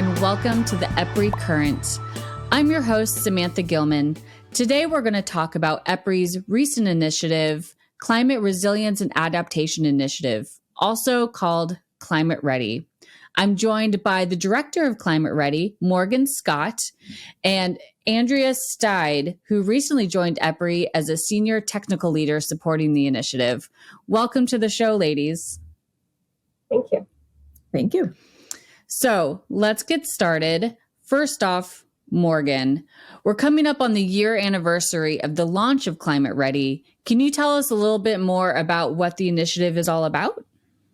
and welcome to the EPRI Current. I'm your host, Samantha Gilman. Today, we're going to talk about EPRI's recent initiative, Climate Resilience and Adaptation Initiative, also called Climate READi. I'm joined by the director of Climate READi, Morgan Scott, and Andrea Staid, who recently joined EPRI as a senior technical leader supporting the initiative. Welcome to the show, ladies. Thank you. Thank you. So let's get started. First off, Morgan, we're coming up on the year anniversary of the launch of Climate READi. Can you tell us a little bit more about what the initiative is all about?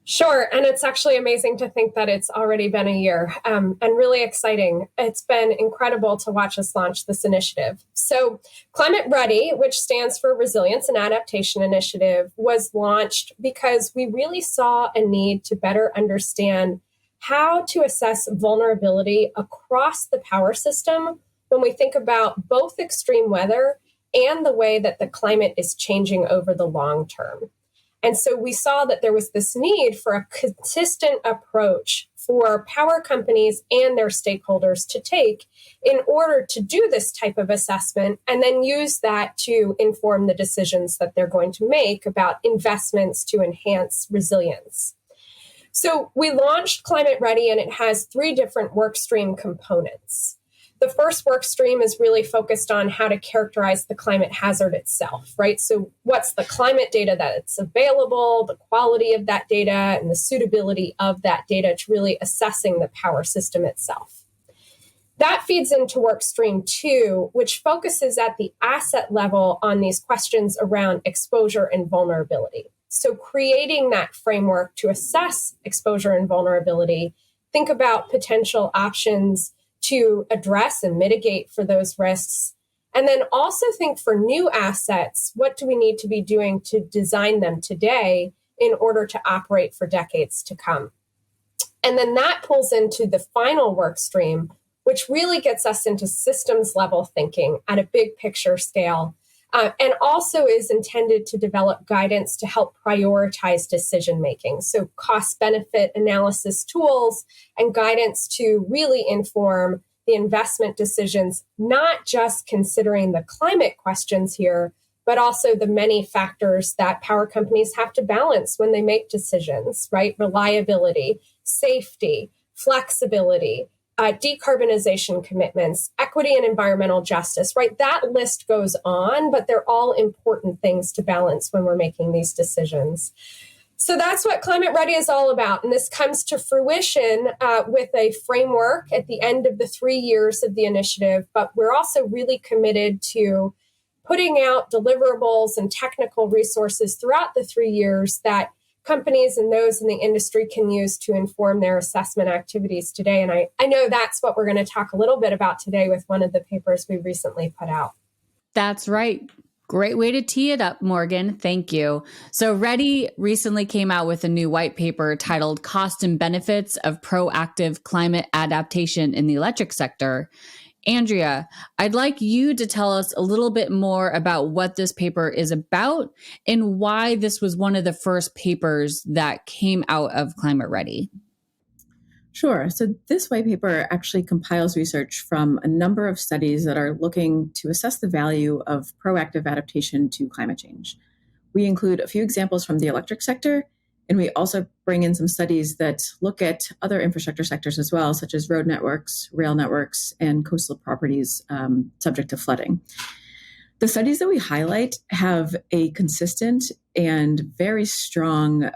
Sure. And it's actually amazing to think that it's already been a year and really exciting. It's been incredible to watch us launch this initiative. So Climate READi, which stands for Resilience and Adaptation Initiative, was launched because we really saw a need to better understand how to assess vulnerability across the power system when we think about both extreme weather and the way that the climate is changing over the long term. And so we saw that there was this need for a consistent approach for power companies and their stakeholders to take in order to do this type of assessment and then use that to inform the decisions that they're going to make about investments to enhance resilience. So we launched Climate READi, and it has 3 different workstream components. The first workstream is really focused on how to characterize the climate hazard itself, right? So what's the climate data that's available, the quality of that data, and the suitability of that data to really assessing the power system itself. That feeds into workstream 2, which focuses at the asset level on these questions around exposure and vulnerability. So creating that framework to assess exposure and vulnerability, think about potential options to address and mitigate for those risks. And then also think for new assets, what do we need to be doing to design them today in order to operate for decades to come? And then that pulls into the final work stream, which really gets us into systems level thinking at a big picture scale, and also is intended to develop guidance to help prioritize decision making. So cost benefit analysis tools and guidance to really inform the investment decisions, not just considering the climate questions here, but also the many factors that power companies have to balance when they make decisions, right? Reliability, safety, flexibility, decarbonization commitments, equity and environmental justice, right? That list goes on, but they're all important things to balance when we're making these decisions. So that's what Climate READi is all about. And this comes to fruition with a framework at the end of the 3 years of the initiative. But we're also really committed to putting out deliverables and technical resources throughout the 3 years that companies and those in the industry can use to inform their assessment activities today. And I know that's what we're going to talk a little bit about today with one of the papers we recently put out. That's right. Great way to tee it up, Morgan. Thank you. So READi recently came out with a new white paper titled Cost and Benefits of Proactive Climate Adaptation in the Electric Sector. Andrea, I'd like you to tell us a little bit more about what this paper is about and why this was one of the first papers that came out of Climate READi. Sure. So this white paper actually compiles research from a number of studies that are looking to assess the value of proactive adaptation to climate change. We include a few examples from the electric sector, and we also bring in some studies that look at other infrastructure sectors as well, such as road networks, rail networks, and coastal properties subject to flooding. The studies that we highlight have a consistent and very strong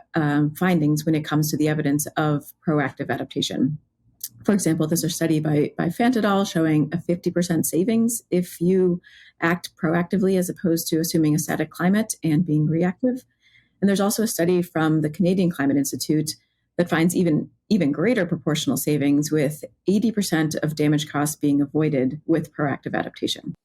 findings when it comes to the evidence of proactive adaptation. For example, there's a study by Fant et al. Showing a 50% savings if you act proactively as opposed to assuming a static climate and being reactive. And there's also a study from the Canadian Climate Institute that finds even greater proportional savings, with 80% of damage costs being avoided with proactive adaptation.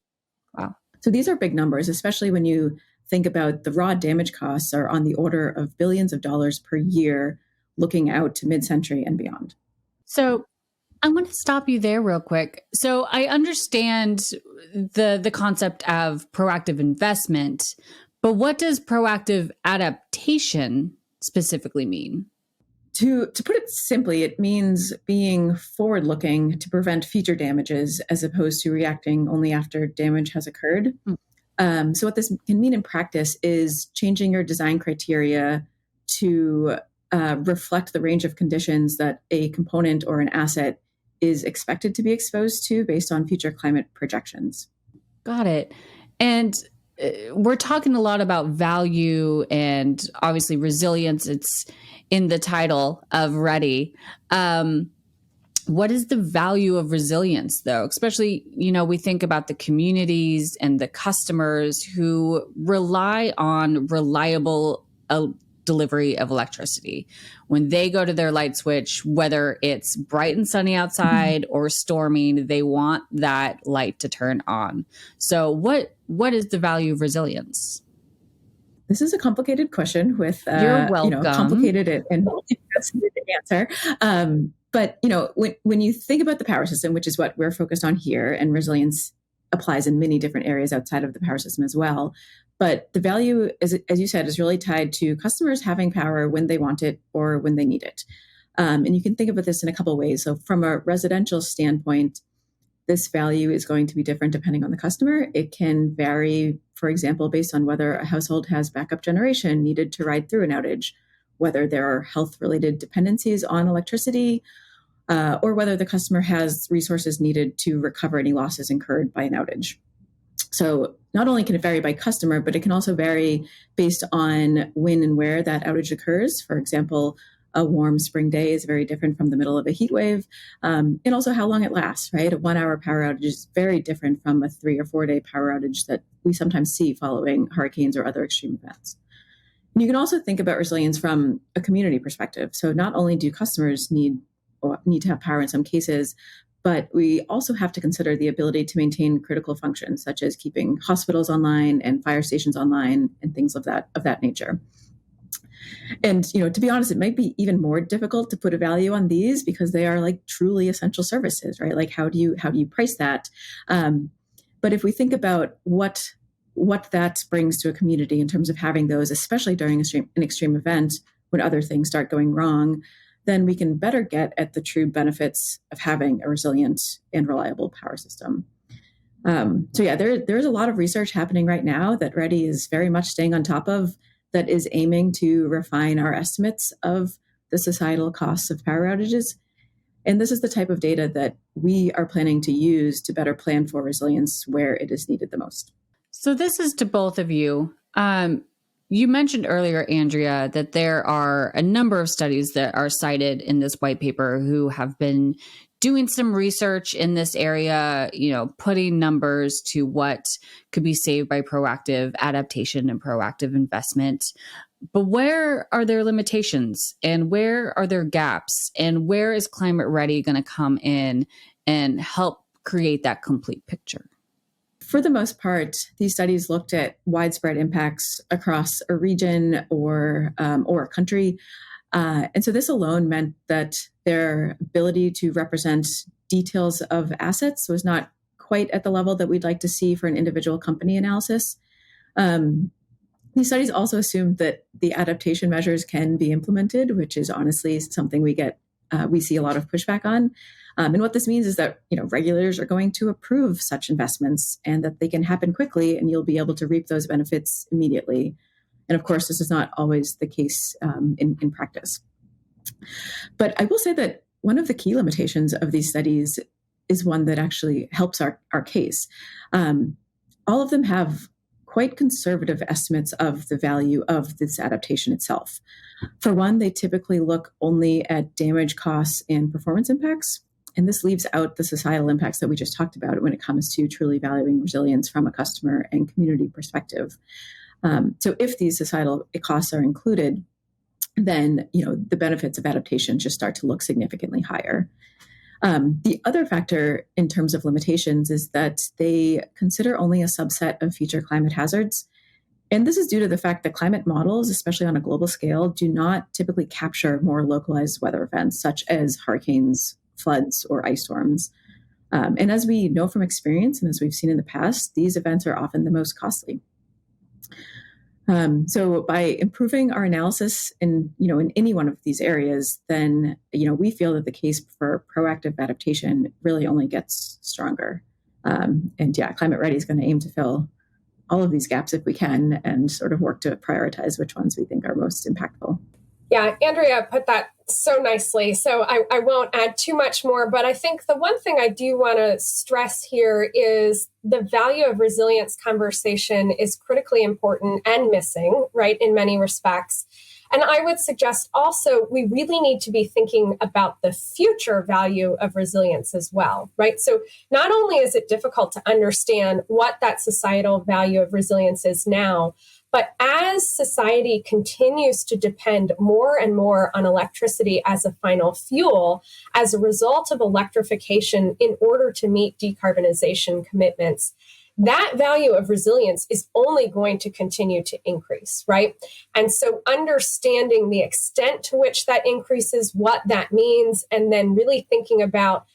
Wow. So these are big numbers, especially when you think about the raw damage costs are on the order of billions of dollars per year, looking out to mid-century and beyond. So I want to stop you there real quick. So I understand the concept of proactive investment, but what does proactive adaptation specifically mean? To put it simply, it means being forward-looking to prevent future damages as opposed to reacting only after damage has occurred. So what this can mean in practice is changing your design criteria to reflect the range of conditions that a component or an asset is expected to be exposed to based on future climate projections. Got it. And we're talking a lot about value and obviously resilience. It's in the title of READi. What is the value of resilience, though? Especially, we think about the communities and the customers who rely on reliable delivery of electricity. When they go to their light switch, whether it's bright and sunny outside or storming, they want that light to turn on. So what is the value of resilience? This is a complicated question with You're welcome. Complicated and multifaceted answer. But when you think about the power system, which is what we're focused on here, and resilience applies in many different areas outside of the power system as well. But the value, as you said, is really tied to customers having power when they want it or when they need it. And you can think about this in a couple of ways. So from a residential standpoint, this value is going to be different depending on the customer. It can vary, for example, based on whether a household has backup generation needed to ride through an outage, whether there are health-related dependencies on electricity, or whether the customer has resources needed to recover any losses incurred by an outage. So not only can it vary by customer, but it can also vary based on when and where that outage occurs. For example, a warm spring day is very different from the middle of a heat wave, and also how long it lasts, right? A 1-hour power outage is very different from a 3 or 4 day power outage that we sometimes see following hurricanes or other extreme events. And you can also think about resilience from a community perspective. So not only do customers need to have power in some cases, but we also have to consider the ability to maintain critical functions, such as keeping hospitals online and fire stations online and things of that nature. And, to be honest, it might be even more difficult to put a value on these because they are like truly essential services, right? Like how do you price that? But if we think about what that brings to a community in terms of having those, especially during an extreme event when other things start going wrong, then we can better get at the true benefits of having a resilient and reliable power system. There's a lot of research happening right now that READi is very much staying on top of, that is aiming to refine our estimates of the societal costs of power outages. And this is the type of data that we are planning to use to better plan for resilience where it is needed the most. So this is to both of you. You mentioned earlier, Andrea, that there are a number of studies that are cited in this white paper who have been doing some research in this area, putting numbers to what could be saved by proactive adaptation and proactive investment. But where are there limitations and where are there gaps? And where is Climate READi going to come in and help create that complete picture? For the most part, these studies looked at widespread impacts across a region or a country. And so this alone meant that their ability to represent details of assets was not quite at the level that we'd like to see for an individual company analysis. These studies also assumed that the adaptation measures can be implemented, which is honestly something we see a lot of pushback on. And what this means is that regulators are going to approve such investments and that they can happen quickly and you'll be able to reap those benefits immediately. And of course, this is not always the case in practice. But I will say that one of the key limitations of these studies is one that actually helps our case. All of them have quite conservative estimates of the value of this adaptation itself. For one, they typically look only at damage costs and performance impacts. And this leaves out the societal impacts that we just talked about when it comes to truly valuing resilience from a customer and community perspective. So if these societal costs are included, then the benefits of adaptation just start to look significantly higher. The other factor in terms of limitations is that they consider only a subset of future climate hazards. And this is due to the fact that climate models, especially on a global scale, do not typically capture more localized weather events such as hurricanes, floods, or ice storms. And as we know from experience and as we've seen in the past, these events are often the most costly. So by improving our analysis in any one of these areas, then we feel that the case for proactive adaptation really only gets stronger. Climate READi is going to aim to fill all of these gaps if we can, and sort of work to prioritize which ones we think are most impactful. Yeah, Andrea put that so nicely. So I won't add too much more, but I think the one thing I do want to stress here is the value of resilience conversation is critically important and missing, right, in many respects. And I would suggest also we really need to be thinking about the future value of resilience as well, right? So not only is it difficult to understand what that societal value of resilience is now, but as society continues to depend more and more on electricity as a final fuel, as a result of electrification in order to meet decarbonization commitments, that value of resilience is only going to continue to increase, right? And so understanding the extent to which that increases, what that means, and then really thinking about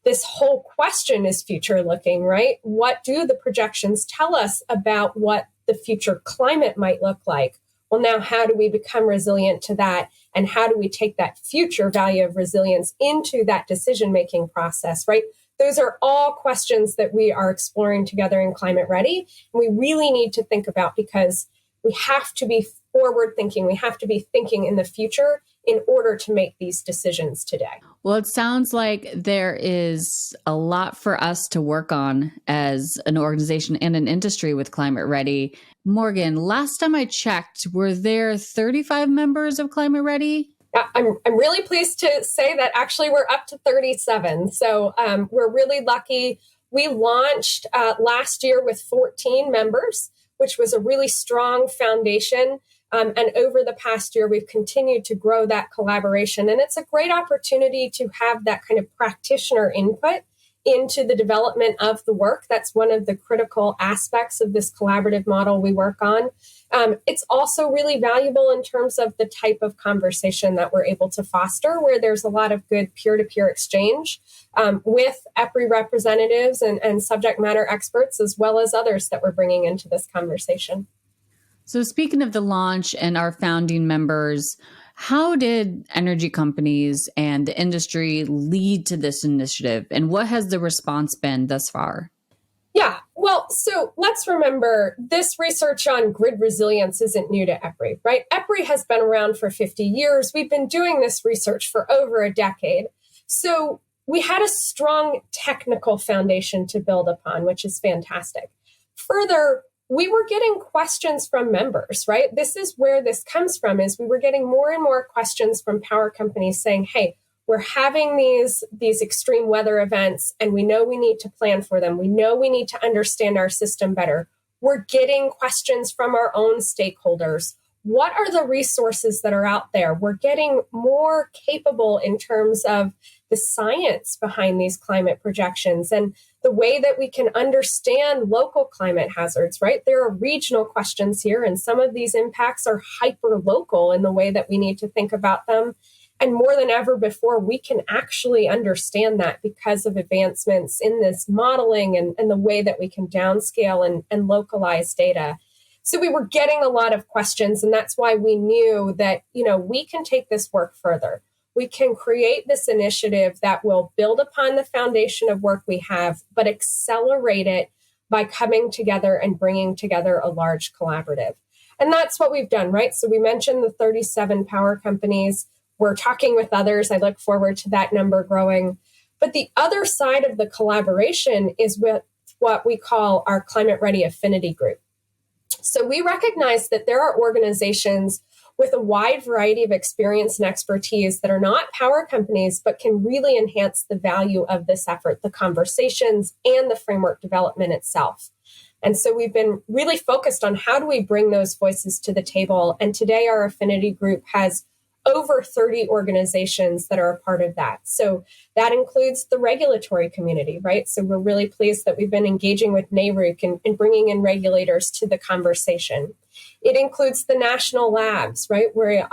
this whole question is future looking, right? What do the projections tell us about what the future climate might look like? Well, now how do we become resilient to that? And how do we take that future value of resilience into that decision-making process, right? Those are all questions that we are exploring together in Climate READi. And we really need to think about, because we have to be forward thinking. We have to be thinking in the future in order to make these decisions today. Well, it sounds like there is a lot for us to work on as an organization and an industry with Climate READi. Morgan, last time I checked, were there 35 members of Climate READi? I'm really pleased to say that actually we're up to 37. So we're really lucky. We launched last year with 14 members, which was a really strong foundation. And over the past year, we've continued to grow that collaboration. And it's a great opportunity to have that kind of practitioner input into the development of the work. That's one of the critical aspects of this collaborative model we work on. It's also really valuable in terms of the type of conversation that we're able to foster, where there's a lot of good peer-to-peer exchange with EPRI representatives and subject matter experts, as well as others that we're bringing into this conversation. So speaking of the launch and our founding members, how did energy companies and the industry lead to this initiative, and what has the response been thus far? Yeah, well, so let's remember this research on grid resilience isn't new to EPRI, right? EPRI has been around for 50 years. We've been doing this research for over a decade. So we had a strong technical foundation to build upon, which is fantastic. Further, we were getting questions from members, right? This is where this comes from, is we were getting more and more questions from power companies saying, hey, we're having these extreme weather events, and we know we need to plan for them. We know we need to understand our system better. We're getting questions from our own stakeholders. What are the resources that are out there? We're getting more capable in terms of the science behind these climate projections and the way that we can understand local climate hazards, right? There are regional questions here, and some of these impacts are hyper-local in the way that we need to think about them. And more than ever before, we can actually understand that because of advancements in this modeling and the way that we can downscale and localize data. So we were getting a lot of questions, and that's why we knew that, we can take this work further. We can create this initiative that will build upon the foundation of work we have, but accelerate it by coming together and bringing together a large collaborative. And that's what we've done, right? So we mentioned the 37 power companies. We're talking with others. I look forward to that number growing. But the other side of the collaboration is with what we call our Climate READi Affinity Group. So we recognize that there are organizations with a wide variety of experience and expertise that are not power companies, but can really enhance the value of this effort, the conversations, and the framework development itself. And so we've been really focused on how do we bring those voices to the table. And today our affinity group has over 30 organizations that are a part of that. So that includes the regulatory community, right? So we're really pleased that we've been engaging with NARUC and bringing in regulators to the conversation. It includes the national labs, right? We're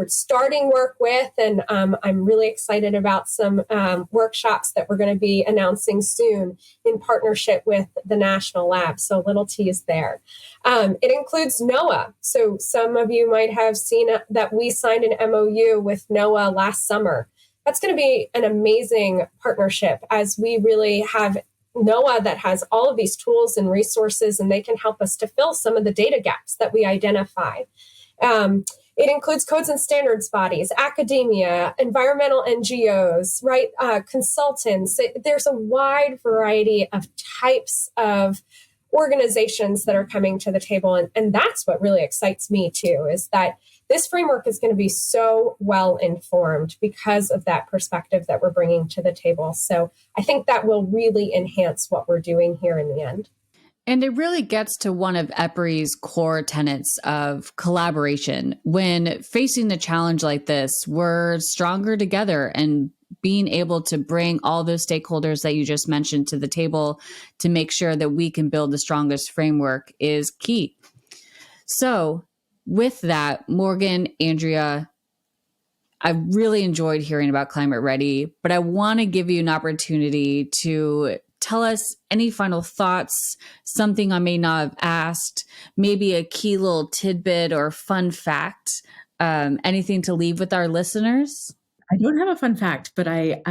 starting work with, and I'm really excited about some workshops that we're going to be announcing soon in partnership with the national labs. So a little tease there. It includes NOAA. So some of you might have seen that we signed an MOU with NOAA last summer. That's going to be an amazing partnership as we really have NOAA that has all of these tools and resources, and they can help us to fill some of the data gaps that we identify. It includes codes and standards bodies, academia, environmental NGOs, right? Consultants. There's a wide variety of types of organizations that are coming to the table. And that's what really excites me too, is that this framework is going to be so well informed because of that perspective that we're bringing to the table. So I think that will really enhance what we're doing here in the end. And it really gets to one of EPRI's core tenets of collaboration. When facing a challenge like this, we're stronger together, and being able to bring all those stakeholders that you just mentioned to the table to make sure that we can build the strongest framework is key. So with that, Morgan, Andrea, I really enjoyed hearing about Climate READi, but I want to give you an opportunity to tell us any final thoughts, something I may not have asked, maybe a key little tidbit or fun fact, anything to leave with our listeners? I don't have a fun fact, but I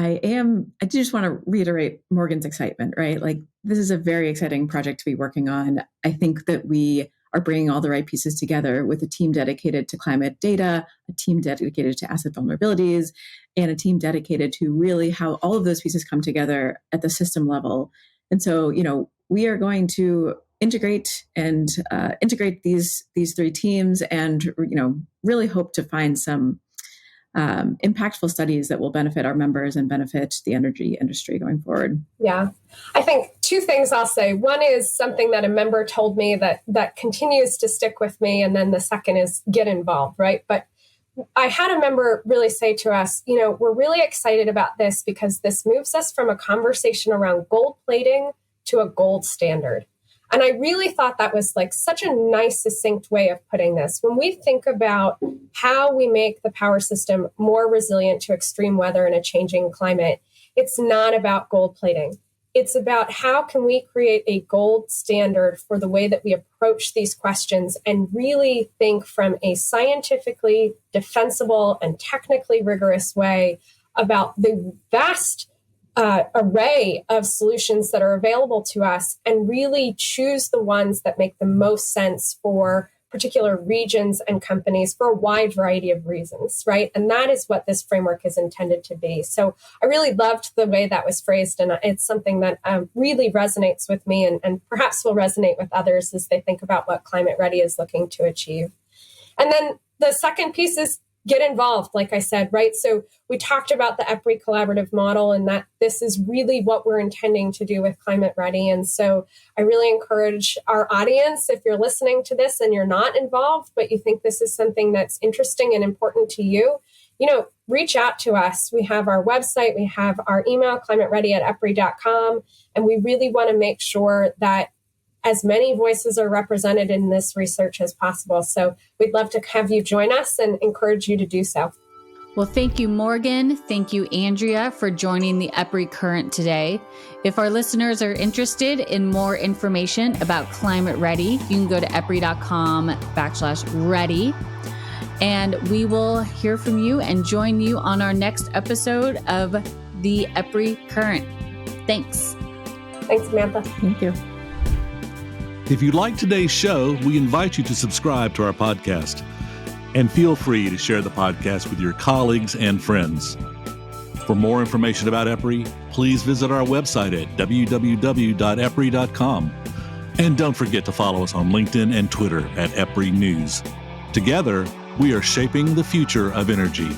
just want to reiterate Morgan's excitement, right? Like, this is a very exciting project to be working on. I think that we are bringing all the right pieces together with a team dedicated to climate data, a team dedicated to asset vulnerabilities, and a team dedicated to really how all of those pieces come together at the system level. And so, we are going to integrate these three teams, and really hope to find some impactful studies that will benefit our members and benefit the energy industry going forward. Yeah. I think two things I'll say. One is something that a member told me that continues to stick with me. And then the second is get involved, right? But I had a member really say to us, we're really excited about this because this moves us from a conversation around gold plating to a gold standard. And I really thought that was like such a nice, succinct way of putting this. When we think about how we make the power system more resilient to extreme weather and a changing climate, it's not about gold plating. It's about how can we create a gold standard for the way that we approach these questions and really think from a scientifically defensible and technically rigorous way about the vast array of solutions that are available to us, and really choose the ones that make the most sense for particular regions and companies for a wide variety of reasons, right? And that is what this framework is intended to be. So I really loved the way that was phrased, and it's something that really resonates with me and perhaps will resonate with others as they think about what Climate READi is looking to achieve. And then the second piece is get involved, like I said, right? So we talked about the EPRI collaborative model, and that this is really what we're intending to do with Climate READi. And so I really encourage our audience, if you're listening to this and you're not involved, but you think this is something that's interesting and important to you, reach out to us. We have our website, we have our email, climatereadi@epri.com, and we really want to make sure that as many voices are represented in this research as possible. So we'd love to have you join us and encourage you to do so. Well, thank you, Morgan. Thank you, Andrea, for joining the EPRI Current today. If our listeners are interested in more information about Climate READi, you can go to epri.com/ready. And we will hear from you and join you on our next episode of the EPRI Current. Thanks. Thanks, Samantha. Thank you. If you like today's show, we invite you to subscribe to our podcast. And feel free to share the podcast with your colleagues and friends. For more information about EPRI, please visit our website at www.epri.com. And don't forget to follow us on LinkedIn and Twitter at EPRI News. Together, we are shaping the future of energy.